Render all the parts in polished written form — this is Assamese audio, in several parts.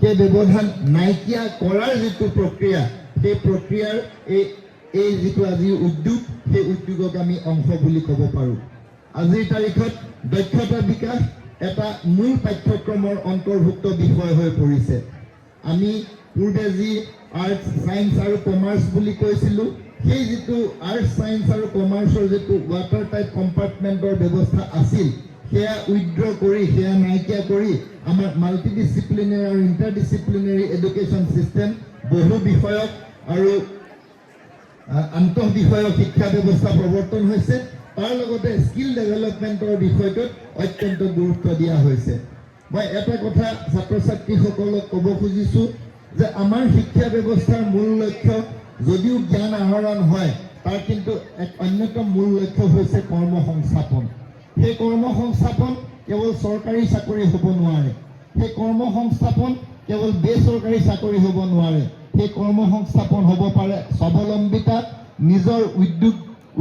সেই ব্যৱধান নাইকিয়া কৰাৰ যিটো প্ৰক্ৰিয়া, সেই প্ৰক্ৰিয়াৰ এই যিটো আজি উদ্যোগ, সেই উদ্যোগক আমি অংশ বুলি ক'ব পাৰোঁ। আজিৰ তাৰিখত দক্ষতা বিকাশ এটা মূল পাঠ্যক্ৰমৰ অন্তৰ্ভুক্ত বিষয় হৈ পৰিছে। আমি পূৰ্বে যি আৰ্টছ, ছায়েন্স আৰু কমাৰ্চ বুলি কৈছিলোঁ, সেই যিটো আৰ্টছ, ছায়েন্স আৰু কমাৰ্চৰ যিটো ৱাটাৰ টাইপ কম্পাৰ্টমেণ্টৰ ব্যৱস্থা আছিল, সেয়া উইথড্ৰ কৰি, সেয়া নাইকিয়া কৰি আমাৰ মাল্টিডিচিপ্লিনাৰী আৰু ইণ্টাৰডিচিপ্লিনাৰী এডুকেশ্যন ছিষ্টেম, বহু বিষয়ক আৰু আন্তঃ বিষয়ক শিক্ষা ব্যৱস্থা প্ৰৱৰ্তন হৈছে। তাৰ লগতে স্কিল ডেভেলপমেণ্টৰ বিষয়টোত অত্যন্ত গুৰুত্ব দিয়া হৈছে। মই এটা কথা ছাত্ৰ ছাত্ৰীসকলক ক'ব খুজিছোঁ যে আমাৰ শিক্ষা ব্যৱস্থাৰ মূল লক্ষ্য যদিও জ্ঞান আহৰণ হয়, তাৰ কিন্তু এক অন্যতম মূল লক্ষ্য হৈছে কৰ্মসংস্থাপন। সেই কৰ্মসংস্থাপন কেৱল চৰকাৰী চাকৰি হ'ব নোৱাৰে, সেই কৰ্মসংস্থাপন কেৱল বেচৰকাৰী চাকৰি হ'ব নোৱাৰে। সেই কৰ্মসংস্থাপন হ'ব পাৰে স্বাৱলম্বিতা, নিজৰ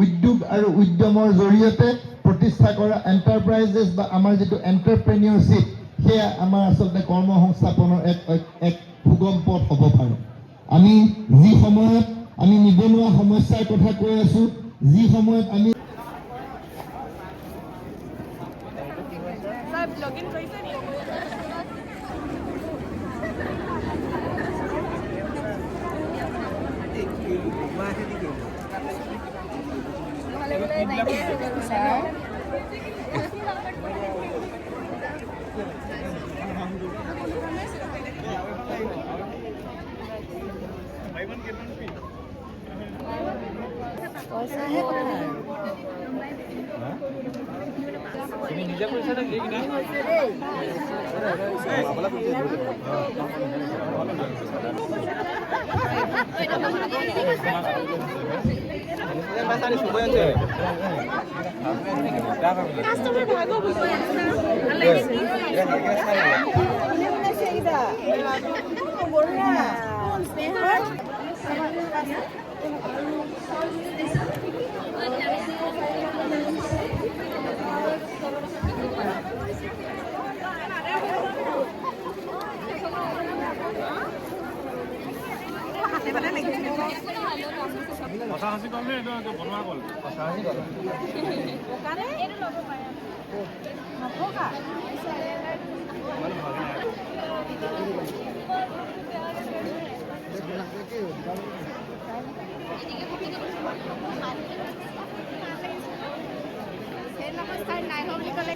উদ্যোগ আৰু উদ্যমৰ জৰিয়তে প্ৰতিষ্ঠা কৰা এণ্টাৰপ্ৰাইজেছ বা আমাৰ যিটো এণ্টাৰপ্ৰেনিয়ৰশ্বিপ, সেয়া আমাৰ আচলতে কৰ্মসংস্থাপনৰ এক সুগম পথ হ'ব পাৰে। আমি যি সময়ত আমি নিবনুৱা সমস্যাৰ কথা কৈ আছোঁ, যি সময়ত আমি নিজে কৈছে নেকি? Pasahasi kol itu bonwa kol. Pasahasi kol. Bukan? Itu logo paya. Nopo ka? Mana bhagna hai? नमस्कार नाय हो निकले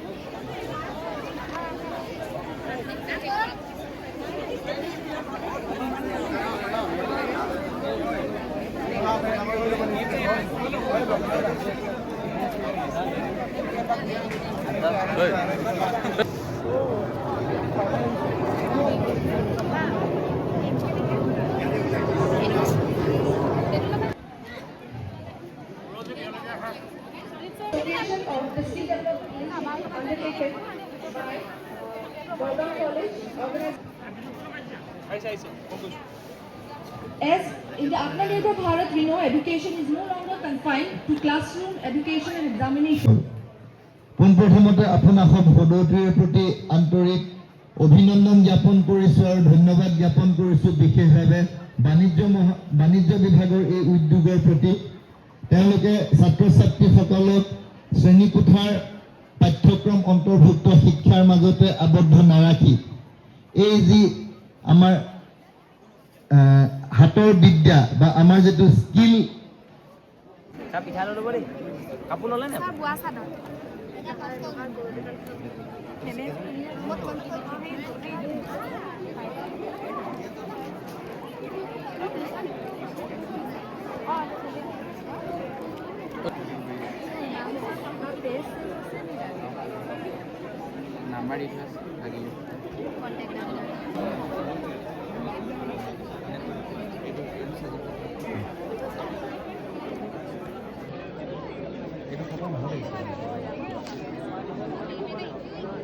of the skill development undertaken by Gurgaon College organized as in the Atmanirbhar Bharat we know education is no longer confined to classroom education and examination. পোনপ্ৰথমতে আপোনাসব সদৌতিৰ প্ৰতি আন্তৰিক অভিনন্দন জ্ঞাপন কৰিছোঁ আৰু ধন্যবাদ জ্ঞাপন কৰিছোঁ বিশেষভাৱে বাণিজ্য বিভাগৰ এই উদ্যোগৰ প্ৰতি। তেওঁলোকে ছাত্ৰ ছাত্ৰীসকলক শ্ৰেণীকোঠাৰ পাঠ্যক্ৰম অন্তৰ্ভুক্ত শিক্ষাৰ মাজতে আবদ্ধ নাৰাখি এই যি আমাৰ হাতৰ বিদ্যা বা আমাৰ যিটো স্কিল পিঠা ল'ব দেই, কাপোৰ ল'লে নে? নাম্বাৰ দি থোৱা লাগিলে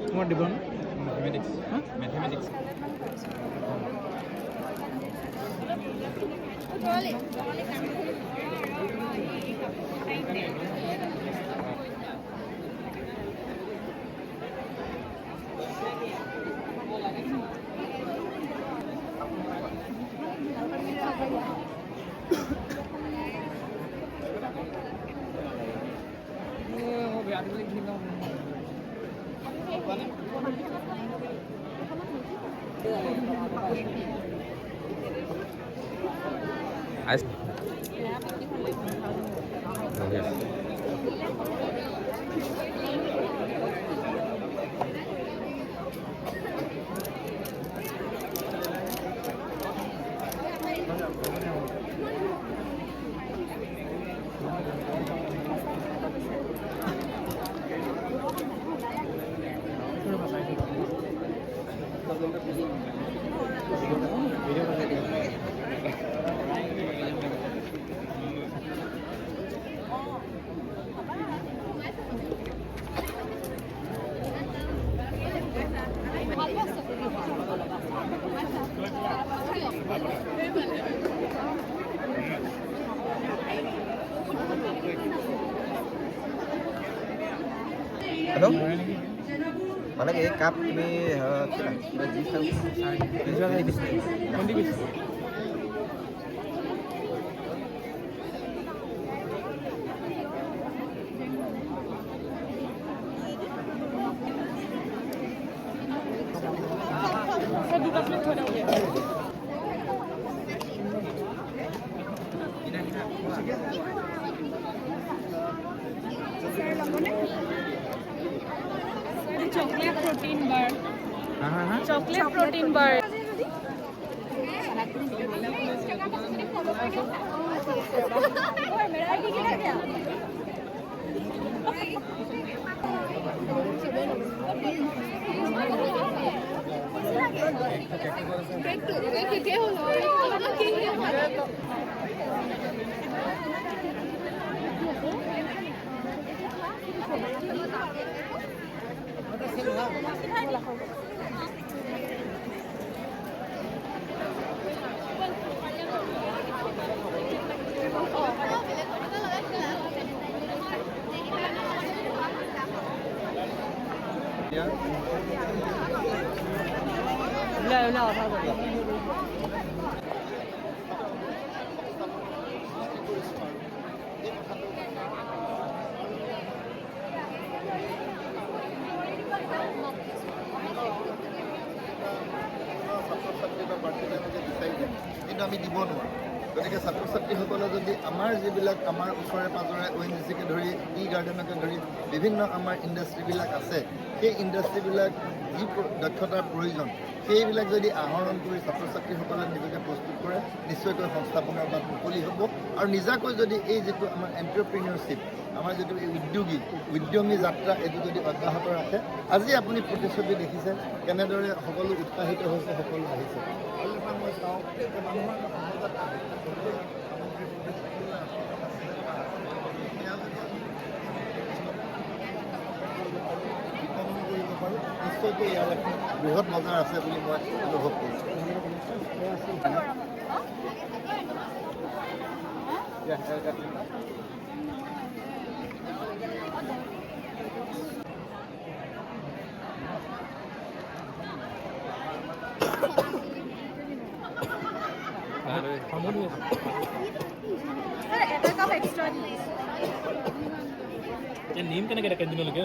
তোমার দিব না mathematics mathematics Halo? Mana kayak cup ini chocolate protein bar. Chocolate protein bar. কিন্তু আমি দিব নোৱাৰোঁ গতিকে ছাত্ৰ ছাত্ৰীসকলে যদি আমাৰ যিবিলাক আমাৰ ওচৰে পাঁজৰে ONGC-কে ধৰি টি গাৰ্ডেনকে ধৰি বিভিন্ন আমাৰ ইণ্ডাষ্ট্ৰীবিলাক আছে সেই ইণ্ডাষ্ট্ৰীবিলাক যি দক্ষতাৰ প্ৰয়োজন সেইবিলাক যদি আহৰণ কৰি ছাত্ৰ ছাত্ৰীসকলে নিজকে প্ৰস্তুত কৰে নিশ্চয়কৈ সংস্থাপনৰ বাট মুকলি হ'ব আৰু নিজাকৈ যদি এই যিটো আমাৰ এণ্টাৰপ্ৰিনিয়ৰশ্বিপ আমাৰ যিটো এই উদ্যমী যাত্ৰা এইটো যদি অব্যাহত ৰাখে আজি আপুনি প্ৰতিচ্ছবি দেখিছে কেনেদৰে সকলো উৎসাহিত হৈছে সকলো আহিছে আৰু এটা মই চাওঁ কৰিব পাৰোঁ নিশ্চয়কৈ ইয়াৰ এখন বৃহৎ বজাৰ আছে বুলি মই অনুভৱ কৰিছোঁ নিম কেনেকৈ কেণ্টিনলৈকে